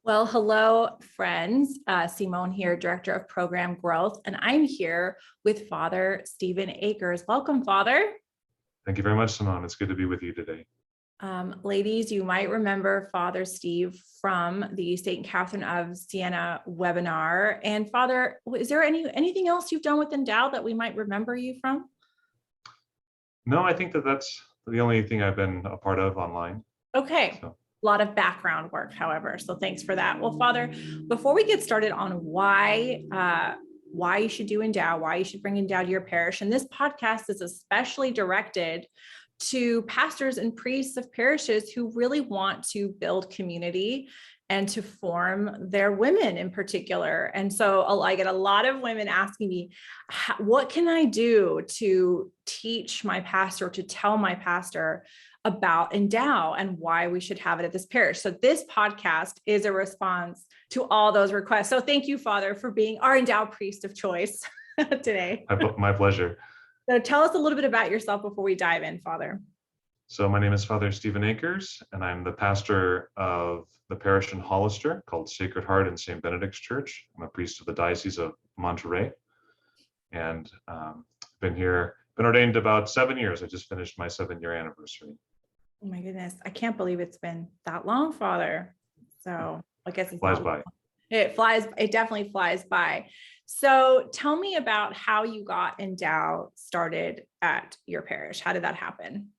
Well, hello, friends. Simone here, Director of Program Growth, and I'm here with Father Stephen Akers. Welcome, Father. Thank you very much, Simone. It's good to be with you today. Ladies, you might remember Father Steve from the St. Catherine of Siena webinar. And Father, is there anything else you've done with Endow that we might remember you from? No, I think that's the only thing I've been a part of online. Okay. So. A lot of background work, however, so thanks for that. Well, Father, before we get started on why you should do Endow, why you should bring Endow to your parish, and this podcast is especially directed to pastors and priests of parishes who really want to build community and to form their women in particular. And so I get a lot of women asking me, what can I do to teach my pastor, to tell my pastor about Endow and why we should have it at this parish? So this podcast is a response to all those requests. So thank you, Father, for being our Endow priest of choice today. My pleasure. So tell us a little bit about yourself before we dive in, Father. So my name is Father Stephen Akers, and I'm the pastor of the parish in Hollister called Sacred Heart and St. Benedict's Church. I'm a priest of the Diocese of Monterey, and been ordained about 7 years. I just finished my 7-year anniversary. Oh my goodness, I can't believe it's been that long, Father. So I guess it flies by. It definitely flies by. So tell me about how you got Endow started at your parish. How did that happen?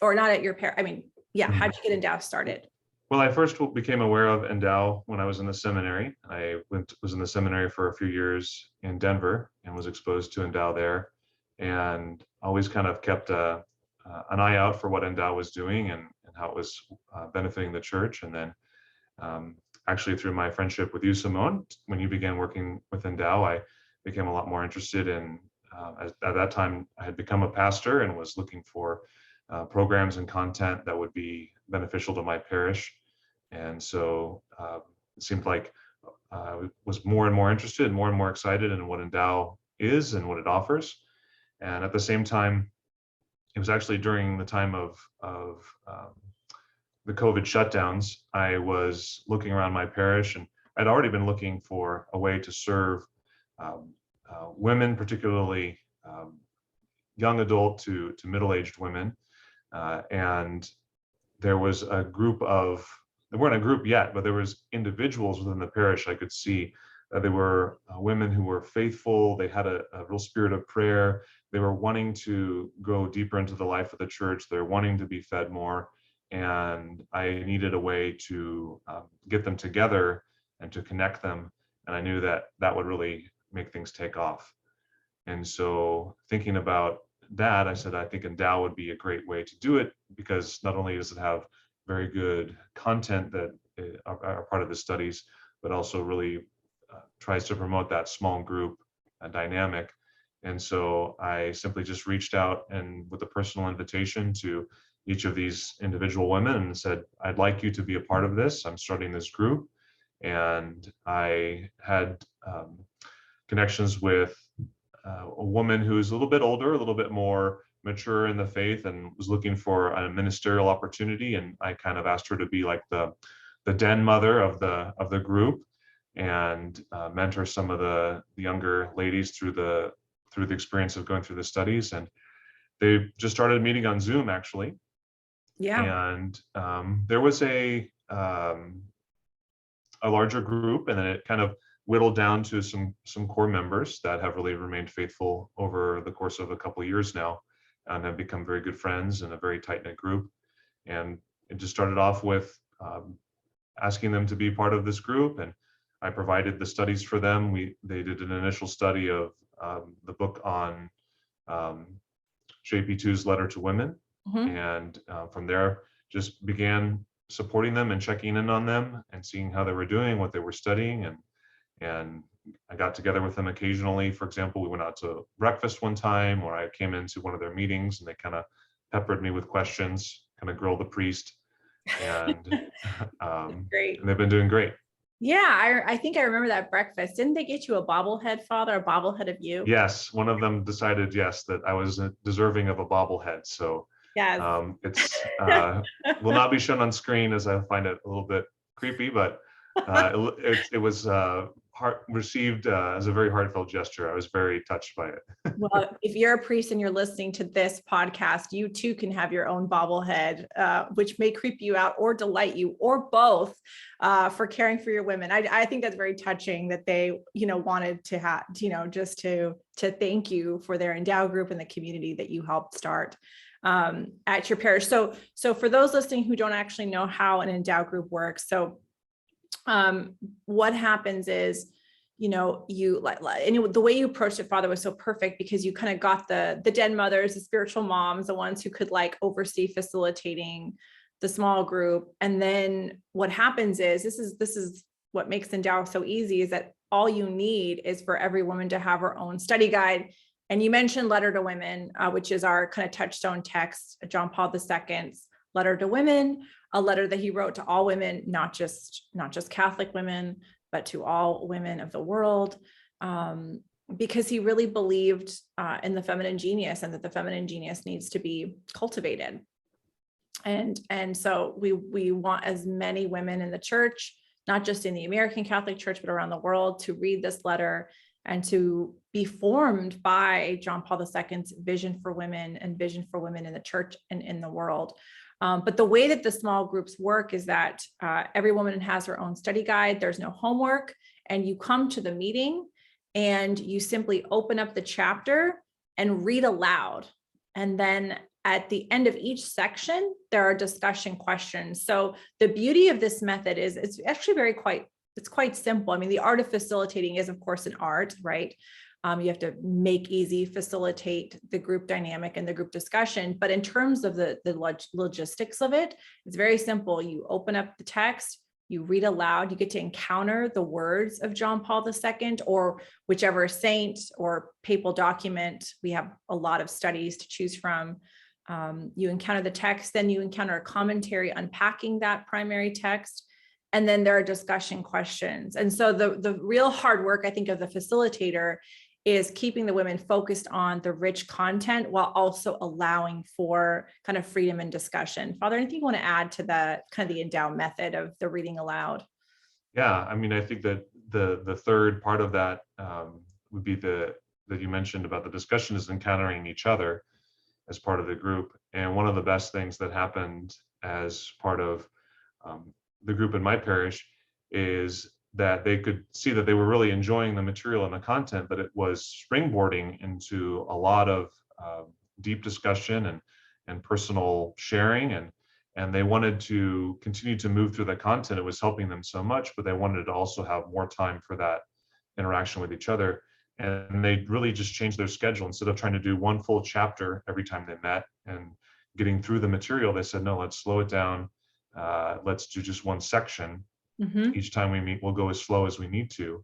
Or not at your parish. I mean, yeah, how did you get Endow started? Well, I first became aware of Endow when I was in the seminary. I was in the seminary for a few years in Denver and was exposed to Endow there, and always kind of kept an eye out for what Endow was doing and how it was benefiting the church. And then actually through my friendship with you, Simone, when you began working with Endow, I became a lot more interested in, at that time, I had become a pastor and was looking for programs and content that would be beneficial to my parish. And so it seemed like I was more and more interested and more excited in what Endow is and what it offers. And at the same time, it was actually during the time of the COVID shutdowns, I was looking around my parish, and I'd already been looking for a way to serve women, particularly young adult to middle-aged women. And there was a group of, they weren't a group yet, but there was individuals within the parish I could see that they were women who were faithful. They had a real spirit of prayer. They were wanting to go deeper into the life of the church. They're wanting to be fed more. And I needed a way to get them together and to connect them. And I knew that that would really make things take off. And so thinking about that, I said, I think Endow would be a great way to do it, because not only does it have very good content that are part of the studies, but also really tries to promote that small group dynamic. And so I simply just reached out and with a personal invitation to each of these individual women and said, I'd like you to be a part of this. I'm starting this group. And I had connections with a woman who's a little bit older, a little bit more mature in the faith, and was looking for a ministerial opportunity. And I kind of asked her to be like the den mother of the group and mentor some of the younger ladies through the experience of going through the studies. And they just started meeting on Zoom, actually. Yeah. And there was a larger group, and then it kind of whittled down to some core members that have really remained faithful over the course of a couple of years now, and have become very good friends in a very tight-knit group. And it just started off with asking them to be part of this group, and I provided the studies for them. They did an initial study of the book on JP2's Letter to Women, and from there just began supporting them and checking in on them and seeing how they were doing, what they were studying. And I got together with them occasionally. For example, we went out to breakfast one time, or I came into one of their meetings and they kind of peppered me with questions, kind of grilled the priest. And, Great. and they've been doing great. Yeah, I think I remember that breakfast. Didn't they get you a bobblehead, Father, a bobblehead of you? Yes, one of them decided, yes, that I was deserving of a bobblehead. So yes. it's will not be shown on screen, as I find it a little bit creepy, but It was received as a very heartfelt gesture. I was very touched by it. Well, if you're a priest and you're listening to this podcast, you too can have your own bobblehead, which may creep you out or delight you, or both, for caring for your women. I think that's very touching that they, wanted to have, just to thank you for their Endow group and the community that you helped start at your parish. So for those listening who don't actually know how an Endow group works, what happens is, the way you approached it, Father, was so perfect because you kind of got the den mothers, the spiritual moms, the ones who could oversee facilitating the small group. And then what happens is, this is what makes Endow so easy, is that all you need is for every woman to have her own study guide. And you mentioned Letter to Women, which is our kind of touchstone text, John Paul II's Letter to Women, a letter that he wrote to all women, not just Catholic women, but to all women of the world, because he really believed in the feminine genius, and that the feminine genius needs to be cultivated. And so we want as many women in the church, not just in the American Catholic Church, but around the world, to read this letter and to be formed by John Paul II's vision for women and vision for women in the church and in the world. But the way that the small groups work is that every woman has her own study guide. There's no homework, and you come to the meeting and you simply open up the chapter and read aloud. And then at the end of each section, there are discussion questions. So the beauty of this method is it's actually it's quite simple. I mean, the art of facilitating is, of course, an art, right? You have to make easy, facilitate the group dynamic and the group discussion. But in terms of the logistics of it, it's very simple. You open up the text, you read aloud, you get to encounter the words of John Paul II or whichever saint or papal document. We have a lot of studies to choose from. You encounter the text, then you encounter a commentary unpacking that primary text. And then there are discussion questions. And so the real hard work, I think, of the facilitator is keeping the women focused on the rich content while also allowing for kind of freedom and discussion. Father, anything you want to add to the kind of the Endow method of the reading aloud? Yeah, I mean, I think that the third part of that would be that you mentioned about the discussion is encountering each other as part of the group. And one of the best things that happened as part of the group in my parish is that they could see that they were really enjoying the material and the content, but it was springboarding into a lot of deep discussion and personal sharing, and they wanted to continue to move through the content. It was helping them so much, but they wanted to also have more time for that interaction with each other. And they really just changed their schedule. Instead of trying to do one full chapter every time they met and getting through the material, they said, no, let's slow it down. Let's do just one section. Mm-hmm. Each time we meet, we'll go as slow as we need to.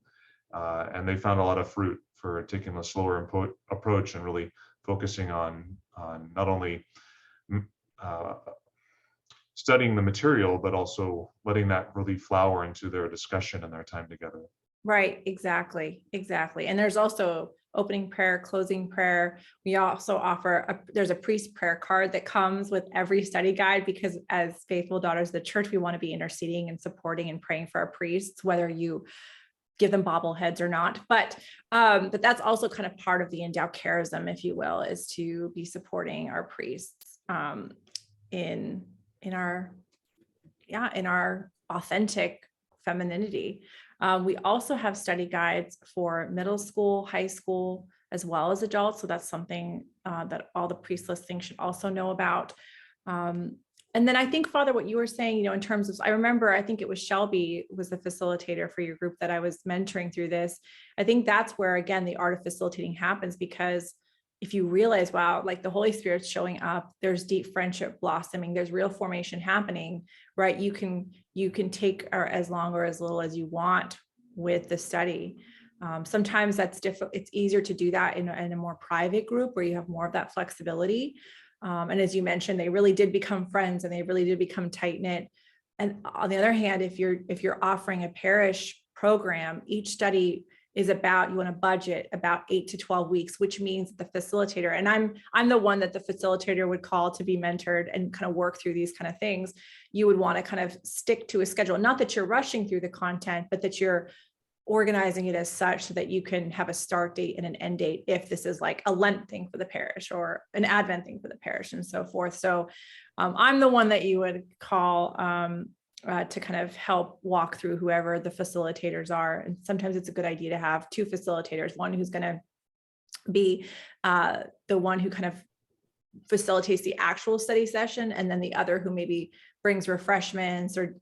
And they found a lot of fruit for taking a slower approach and really focusing on not only studying the material, but also letting that really flower into their discussion and their time together. Right, exactly. And there's also opening prayer, closing prayer. We also offer there's a priest prayer card that comes with every study guide, because as faithful daughters of the church, we want to be interceding and supporting and praying for our priests, whether you give them bobbleheads or not. But that's also kind of part of the Endow charism, if you will, is to be supporting our priests in our authentic femininity. We also have study guides for middle school, high school, as well as adults. So that's something that all the priests listening should also know about. And then I think, Father, what you were saying, in terms of, I remember, I think it was Shelby was the facilitator for your group that I was mentoring through this. I think that's where, again, the art of facilitating happens, because if you realize, wow, like the Holy Spirit's showing up, there's deep friendship blossoming, there's real formation happening, right? You can take as long or as little as you want with the study. Sometimes that's difficult. It's easier to do that in a more private group where you have more of that flexibility. And as you mentioned, they really did become friends and they really did become tight knit. And on the other hand, if you're offering a parish program, each study is about, you want to budget about 8 to 12 weeks, which means the facilitator, and I'm the one that the facilitator would call to be mentored and kind of work through these kind of things. You would want to kind of stick to a schedule, not that you're rushing through the content, but that you're organizing it as such so that you can have a start date and an end date if this is like a Lent thing for the parish or an Advent thing for the parish and so forth. So I'm the one that you would call to kind of help walk through whoever the facilitators are. And sometimes it's a good idea to have two facilitators, one who's going to be the one who kind of facilitates the actual study session, and then the other who maybe brings refreshments or,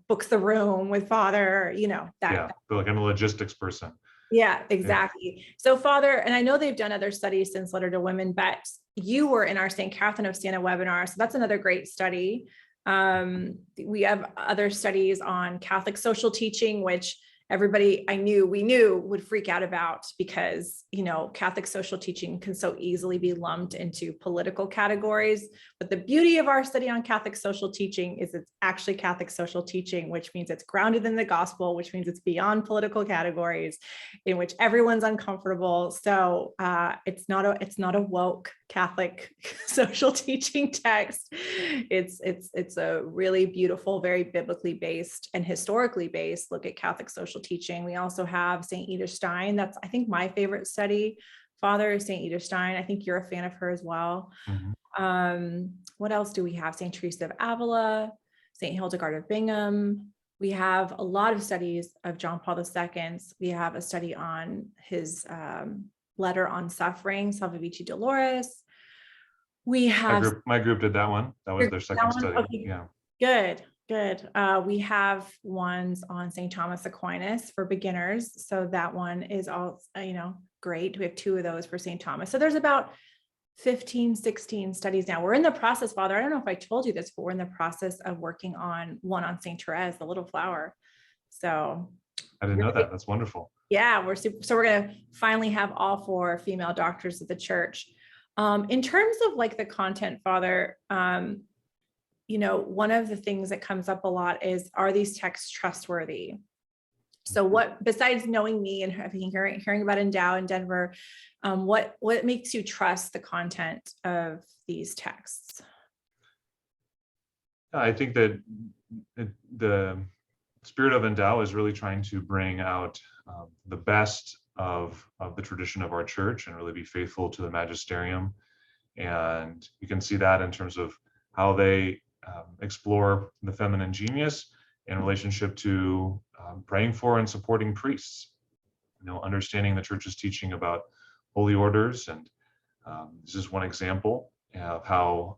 books the room with Father, that. Yeah, like I'm a logistics person. Yeah, exactly. Yeah. So Father, and I know they've done other studies since Letter to Women, but you were in our St. Catherine of Siena webinar. So that's another great study. We have other studies on Catholic social teaching, which everybody we knew would freak out about because, Catholic social teaching can so easily be lumped into political categories. But the beauty of our study on Catholic social teaching is it's actually Catholic social teaching, which means it's grounded in the gospel, which means it's beyond political categories in which everyone's uncomfortable. So it's not a woke Catholic social teaching text. It's a really beautiful, very biblically based and historically based look at Catholic social teaching. We also have St. Edith Stein. That's, I think, my favorite study, Father, is St. Edith Stein. I think you're a fan of her as well. Mm-hmm. What else do we have? St. Teresa of Avila, St. Hildegard of Bingen. We have a lot of studies of John Paul II. We have a study on his letter on suffering, Salve Vici Dolores. We have my group did that one. That was their second study. Okay. Yeah. Good. We have ones on St. Thomas Aquinas for beginners. So that one is all, great. We have 2 of those for St. Thomas. So there's about 15, 16 studies now. We're in the process, Father. I don't know if I told you this, but we're in the process of working on one on St. Therese, the Little Flower. So I didn't know that. That's wonderful. Yeah, we're going to finally have all 4 female doctors of the church. In terms of like the content, Father, one of the things that comes up a lot is, are these texts trustworthy? So what, besides knowing me and hearing about Endow in Denver, what makes you trust the content of these texts? I think that the spirit of Endow is really trying to bring out the best of the tradition of our church and really be faithful to the magisterium. And you can see that in terms of how they explore the feminine genius in relationship to praying for and supporting priests, understanding the church's teaching about holy orders. And this is one example of how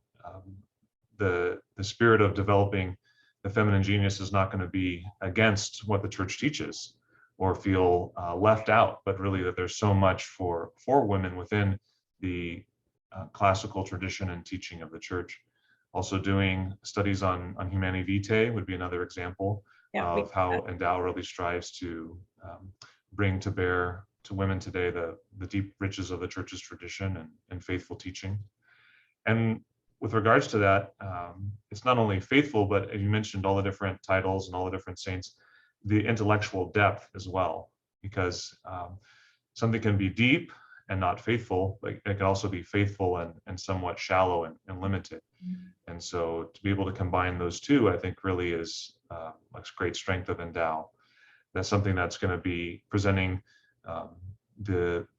the spirit of developing the feminine genius is not going to be against what the church teaches or feel left out, but really that there's so much for women within the classical tradition and teaching of the church. Also doing studies on Humanae Vitae would be another example of how Endow really strives to bring to bear to women today the deep riches of the church's tradition and faithful teaching. And with regards to that, it's not only faithful, but as you mentioned, all the different titles and all the different saints, the intellectual depth as well, because something can be deep and not faithful, but it can also be faithful and somewhat shallow and limited. And so to be able to combine those two, I think really is a great strength of Endow. That's something that's going to be presenting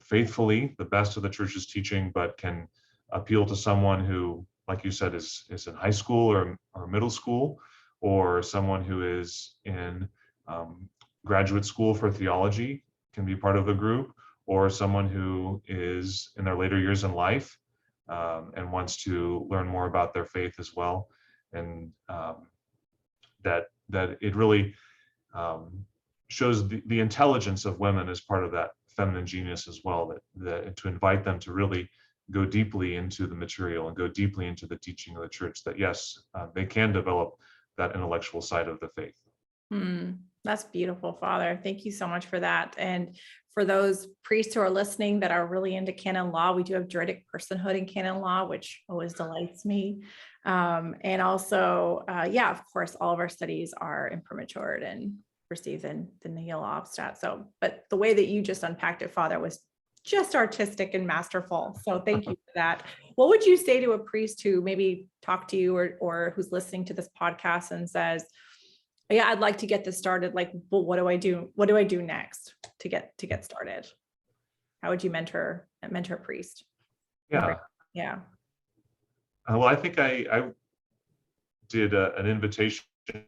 faithfully the best of the church's teaching, but can appeal to someone who, like you said, is in high school or middle school, or someone who is in graduate school for theology can be part of the group, or someone who is in their later years in life and wants to learn more about their faith as well. And that it really shows the intelligence of women as part of that feminine genius as well, that to invite them to really go deeply into the material and go deeply into the teaching of the church, that yes, they can develop that intellectual side of the faith. That's beautiful, Father. Thank you so much for that. And for those priests who are listening that are really into canon law, we do have juridic personhood in canon law, which always delights me. And also, of course, all of our studies are imprimatur and receive the nihil obstat. So, but the way that you just unpacked it, Father, was just artistic and masterful. So thank you for that. What would you say to a priest who maybe talked to you or who's listening to this podcast and says, yeah, I'd like to get this started. Like, but what do I do? What do I do next to get started? How would you mentor a priest? Yeah. Yeah. Well, I think I did an invitation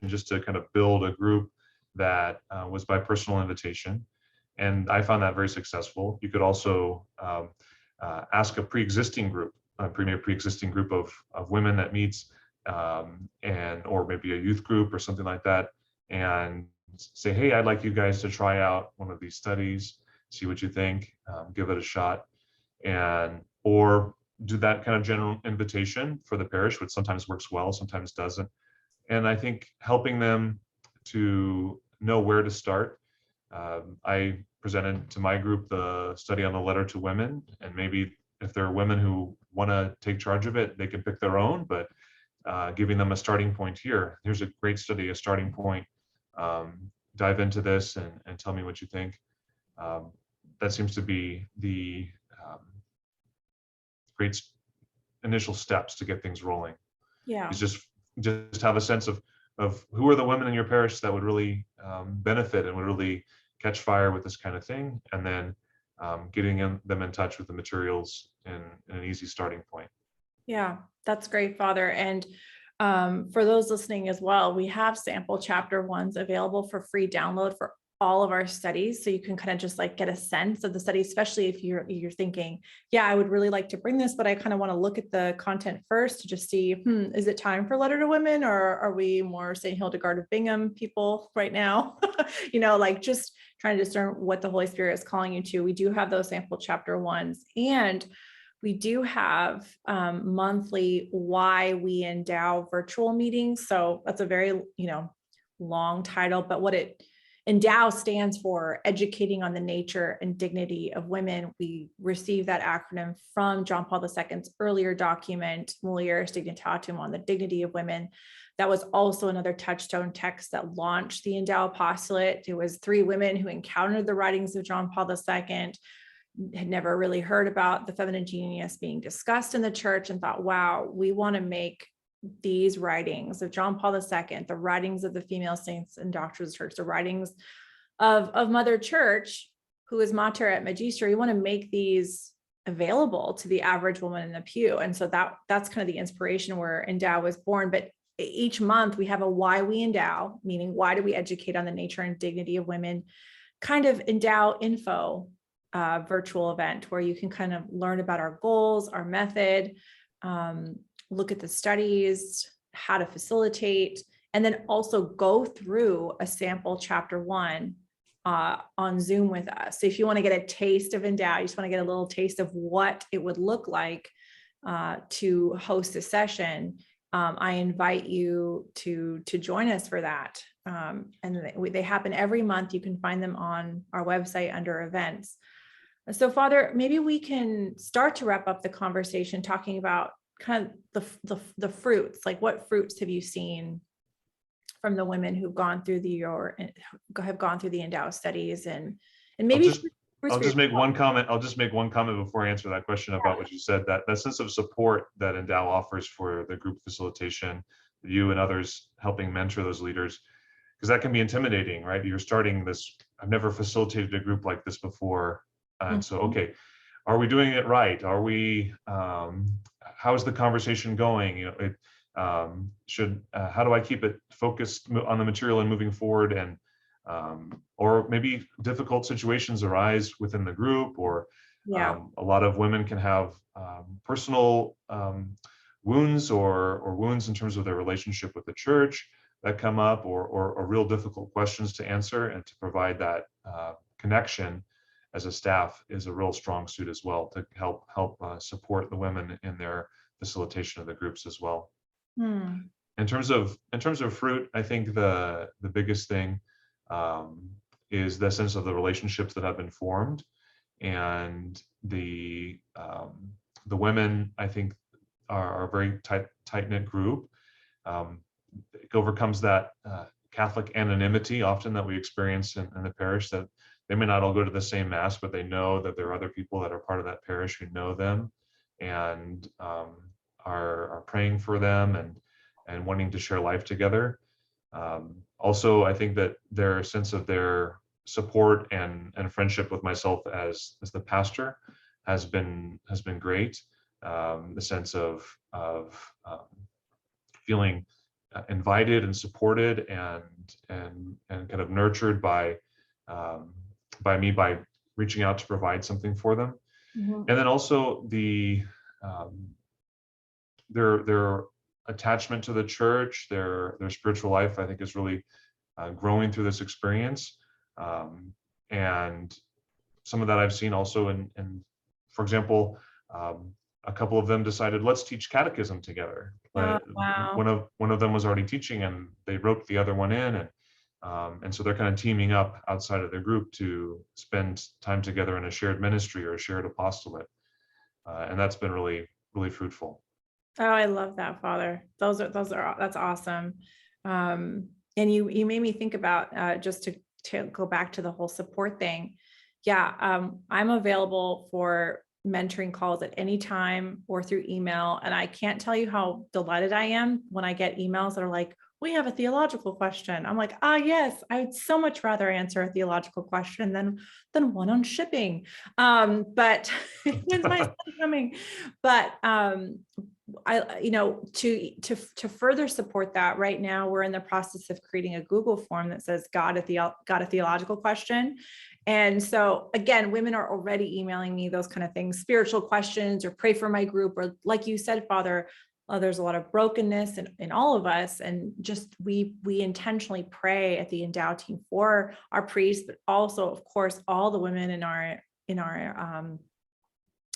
just to kind of build a group that was by personal invitation. And I found that very successful. You could also ask a pre-existing group of women that meets, or maybe a youth group or something like that, and say, hey, I'd like you guys to try out one of these studies, see what you think, give it a shot, or do that kind of general invitation for the parish, which sometimes works well, sometimes doesn't. And I think helping them to know where to start. I presented to my group the study on the letter to women, and maybe if there are women who want to take charge of it, they can pick their own, but giving them a starting point here. Here's a great study, a starting point. Dive into this and tell me what you think. That seems to be the great initial steps to get things rolling. Yeah. Is just have a sense of who are the women in your parish that would really benefit and would really catch fire with this kind of thing, and then getting them in touch with the materials in an easy starting point. Yeah, that's great, Father. And for those listening as well, we have sample chapter 1s available for free download for all of our studies. So you can kind of just like get a sense of the study, especially if you're thinking, yeah, I would really like to bring this, but I kind of want to look at the content first to just see, is it time for letter to women, or are we more St. Hildegard of Bingen people right now? Like just trying to discern what the Holy Spirit is calling you to. We do have those sample chapter 1s, and we do have monthly Why We Endow virtual meetings. So that's a very, long title, but what Endow stands for Educating on the Nature and Dignity of Women. We received that acronym from John Paul II's earlier document, Mulieris Dignitatum, on the dignity of women. That was also another touchstone text that launched the Endow apostolate. It was 3 women who encountered the writings of John Paul II, had never really heard about the feminine genius being discussed in the church, and thought, wow, we want to make these writings of John Paul II, the writings of the female saints and doctors of the church, the writings of Mother Church, who is Mater et Magistra, we want to make these available to the average woman in the pew. And so that's kind of the inspiration where Endow was born. But each month we have a Why We Endow, meaning why do we educate on the nature and dignity of women, kind of Endow info virtual event where you can kind of learn about our goals, our method, look at the studies, how to facilitate, and then also go through a sample chapter 1 on Zoom with us. So if you want to get a taste of Endow, you just want to get a little taste of what it would look like to host a session, I invite you to join us for that. And they happen every month. You can find them on our website under events. So Father, maybe we can start to wrap up the conversation talking about kind of the fruits, like what fruits have you seen from the women who've gone through the Endow studies, and maybe I'll just make one comment. I'll just make one comment before I answer that question about what you said, that sense of support that Endow offers for the group facilitation, you and others helping mentor those leaders, because that can be intimidating, right? You're starting this, I've never facilitated a group like this before. And so, okay, are we doing it right? Are we, how's the conversation going? How do I keep it focused on the material and moving forward? And, or maybe difficult situations arise within the group, or a lot of women can have personal wounds or wounds in terms of their relationship with the church that come up, or real difficult questions to answer, and to provide that connection as a staff is a real strong suit as well, to help support the women in their facilitation of the groups as well. In terms of fruit, I think the biggest thing is the sense of the relationships that have been formed, and the women, I think, are a very tight-knit group. It overcomes that Catholic anonymity often that we experience in the parish, that they may not all go to the same mass, but they know that there are other people that are part of that parish who know them and are praying for them and wanting to share life together. Also, I think that their sense of their support and friendship with myself as the pastor has been great. The sense of feeling invited and supported and kind of nurtured by me by reaching out to provide something for them. Mhm. And then also their attachment to the church, their spiritual life, I think, is really growing through this experience. And some of that I've seen also in for example, a couple of them decided, let's teach catechism together. Oh, wow. One of them was already teaching, and they roped the other one in, and so they're kind of teaming up outside of their group to spend time together in a shared ministry or a shared apostolate, and that's been really, really fruitful. Oh, I love that, Father. That's awesome. And you made me think about just to go back to the whole support thing. Yeah, I'm available for mentoring calls at any time or through email. And I can't tell you how delighted I am when I get emails that are like, we have a theological question. I'm like, yes, I would so much rather answer a theological question than one on shipping. But when's my son coming? But to further support that, right now we're in the process of creating a Google form that says got a theological question. And so again, women are already emailing me those kind of things, spiritual questions, or pray for my group, or like you said, Father, there's a lot of brokenness in all of us, and just we intentionally pray at the Endow team for our priests, but also, of course, all the women in our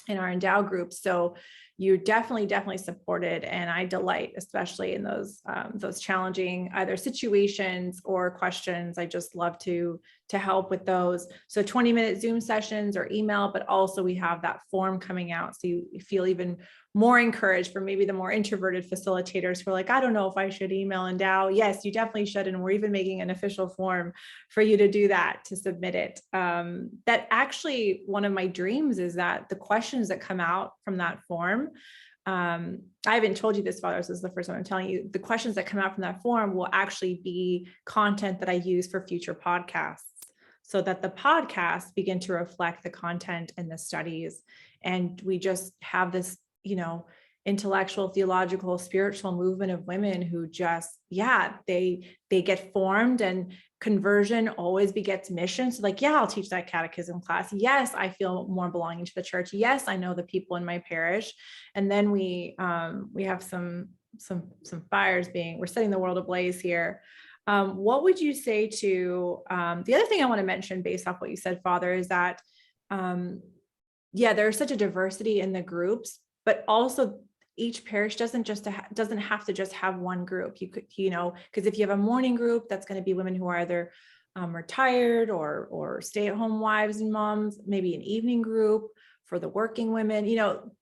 Endow group. So you're definitely supported, and I delight, especially in those challenging either situations or questions. I just love to help with those. So 20-minute Zoom sessions or email, but also we have that form coming out, so you feel even more encouraged for maybe the more introverted facilitators who are like, I don't know if I should email Endow. Yes, you definitely should, and we're even making an official form for you to do that, to submit it. That actually, one of my dreams is that the questions that come out from that form, I haven't told you this, Father, so this is the first time I'm telling you, the questions that come out from that form will actually be content that I use for future podcasts, so that the podcasts begin to reflect the content and the studies. And we just have this, intellectual, theological, spiritual movement of women who just, they get formed, and conversion always begets mission. So like, I'll teach that catechism class. Yes, I feel more belonging to the church. Yes, I know the people in my parish. And then we have some fires we're setting the world ablaze here. What would you say to, the other thing I want to mention based off what you said, Father, is that, there's such a diversity in the groups, but also each parish doesn't have to just have one group. You could, because if you have a morning group, that's going to be women who are either retired or stay-at-home wives and moms, maybe an evening group for the working women.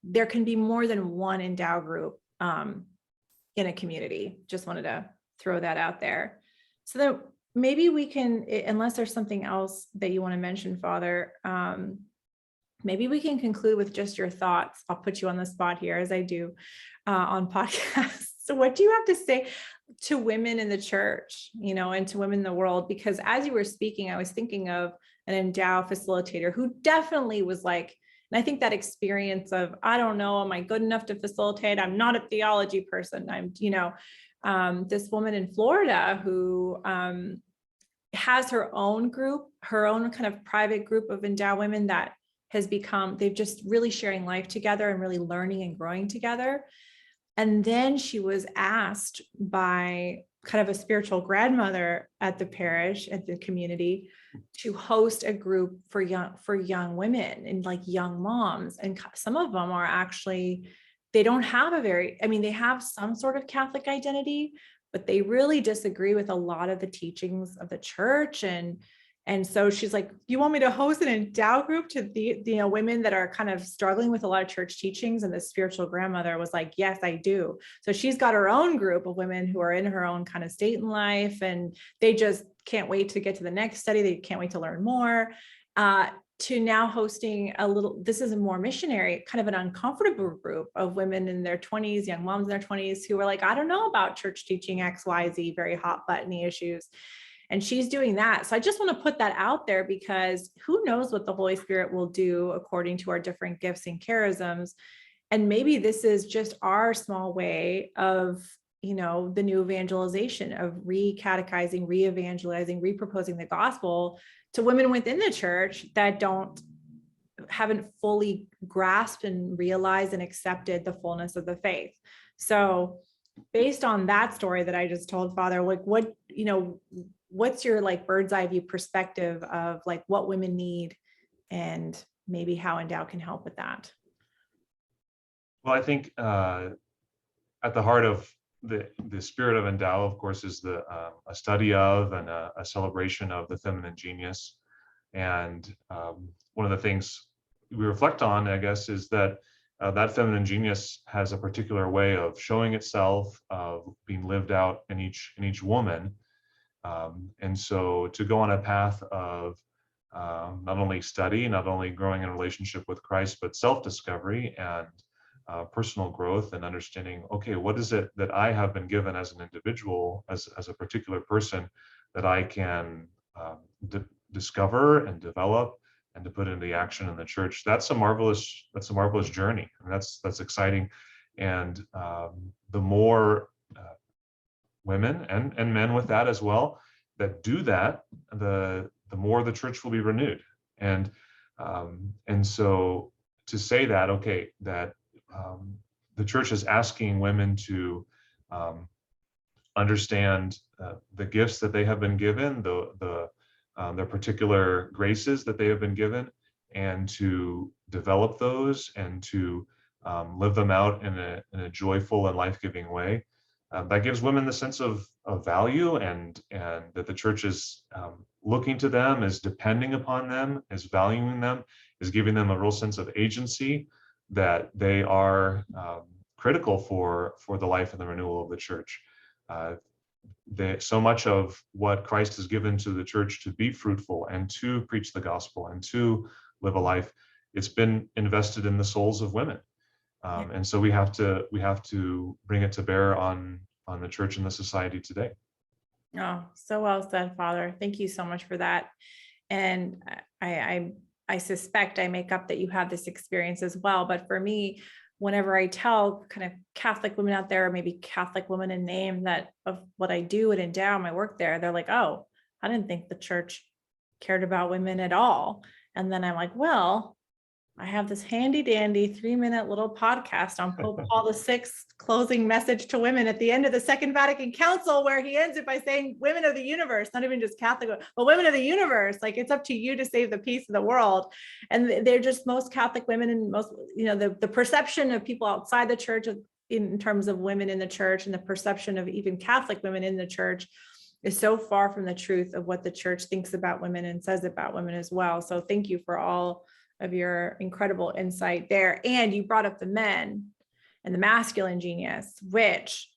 There can be more than one Endow group in a community. Just wanted to throw that out there. So that maybe we can, unless there's something else that you want to mention, Father, maybe we can conclude with just your thoughts. I'll put you on the spot here, as I do on podcasts. So what do you have to say to women in the church, and to women in the world? Because as you were speaking, I was thinking of an Endow facilitator who definitely was like, and I think that experience of, I don't know, am I good enough to facilitate? I'm not a theology person. I'm, this woman in Florida who has her own group, her own kind of private group of Endow women that has become, they've just really sharing life together and really learning and growing together. And then she was asked by kind of a spiritual grandmother at the parish, at the community, to host a group for young women and like young moms. And some of them are actually, they don't have they have some sort of Catholic identity, but they really disagree with a lot of the teachings of the church. And so she's like, you want me to host an Endow group to the, women that are kind of struggling with a lot of church teachings? And the spiritual grandmother was like, yes, I do. So she's got her own group of women who are in her own kind of state in life, and they just can't wait to get to the next study. They can't wait to learn more. To now hosting this is a more missionary, kind of an uncomfortable group of women in their 20s, young moms in their 20s, who are like, I don't know about church teaching XYZ, very hot buttony issues. And she's doing that. So I just want to put that out there, because who knows what the Holy Spirit will do according to our different gifts and charisms. And maybe this is just our small way of, the new evangelization, of re-catechizing, re-evangelizing, re-proposing the gospel to women within the church that haven't fully grasped and realized and accepted the fullness of the faith. So based on that story that I just told, Father, like what's your like bird's eye view perspective of like what women need, and maybe how Endow can help with that? Well, I think at the heart of the spirit of Endow, of course, is a study of and a celebration of the feminine genius. And one of the things we reflect on, I guess, is that that feminine genius has a particular way of showing itself, of being lived out in each woman. And so to go on a path of not only study, not only growing in relationship with Christ, but self-discovery and personal growth, and understanding, okay, what is it that I have been given as an individual, as a particular person, that I can discover and develop and to put into action in the church. That's a marvelous journey, and that's exciting. And the more women and men with that as well that do that, the more the church will be renewed. And so to say that, okay, that the church is asking women to understand the gifts that they have been given, their particular graces that they have been given, and to develop those and to live them out in a joyful and life-giving way. That gives women the sense of value, and that the church is looking to them, is depending upon them, is valuing them, is giving them a real sense of agency, that they are critical for the life and the renewal of the church. So much of what Christ has given to the church to be fruitful and to preach the gospel and to live a life, it's been invested in the souls of women. And so we have to bring it to bear on the church and the society today. Oh, so well said, Father. Thank you so much for that. And I suspect I make up that you have this experience as well. But for me, whenever I tell kind of Catholic women out there, maybe Catholic women in name, that of what I do at Endow, my work there, they're like, oh, I didn't think the church cared about women at all. And then I'm like, well, I have this handy dandy 3-minute little podcast on Pope Paul VI's closing message to women at the end of the Second Vatican Council, where he ends it by saying, women of the universe, not even just Catholic, but women of the universe, like it's up to you to save the peace of the world. And they're just most Catholic women, and most, the perception of people outside the church in terms of women in the church, and the perception of even Catholic women in the church is so far from the truth of what the church thinks about women and says about women as well. So thank you for all of your incredible insight there. And you brought up the men and the masculine genius, which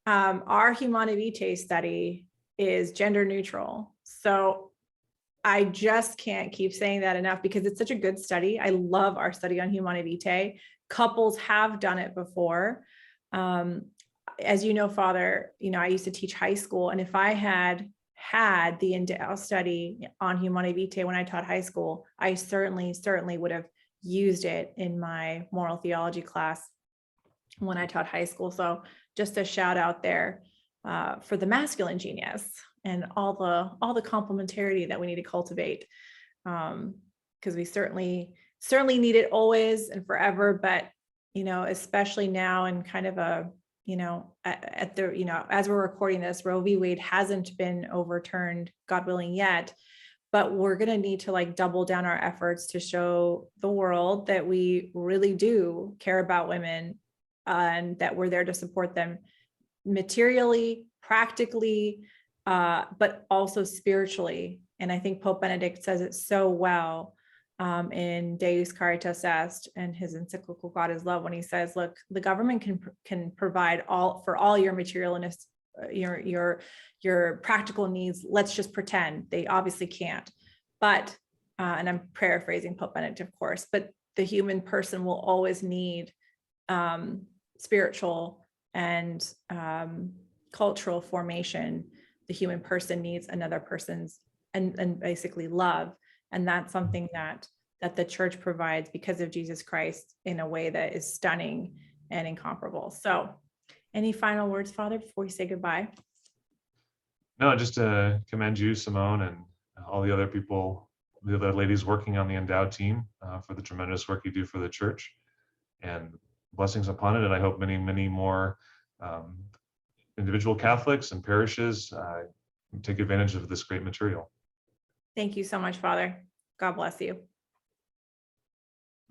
our Humanae Vitae study is gender neutral. So I just can't keep saying that enough, because it's such a good study. I love our study on Humanae Vitae. Couples have done it before. As you know, Father, I used to teach high school, and if I had the Endow study on Humanae Vitae when I taught high school, I certainly would have used it in my moral theology class when I taught high school. So just a shout out there for the masculine genius and all the complementarity that we need to cultivate, because we certainly need it always and forever, but especially now, in kind of a as we're recording this, Roe v. Wade hasn't been overturned, God willing, yet, but we're going to need to double down our efforts to show the world that we really do care about women, and that we're there to support them materially, practically, but also spiritually. And I think Pope Benedict says it so well in Deus Caritas Est and his encyclical God is Love, when he says, look, the government can provide for all your material and your practical needs. Let's just pretend they obviously can't. But and I'm paraphrasing Pope Benedict, of course, but the human person will always need spiritual and cultural formation. The human person needs another person's and basically love. And that's something that the church provides because of Jesus Christ in a way that is stunning and incomparable. So any final words, Father, before we say goodbye? No, just to commend you, Simone, and all the other people, the other ladies working on the Endow team for the tremendous work you do for the church, and blessings upon it. And I hope many, many more individual Catholics and parishes take advantage of this great material. Thank you so much, Father. God bless you.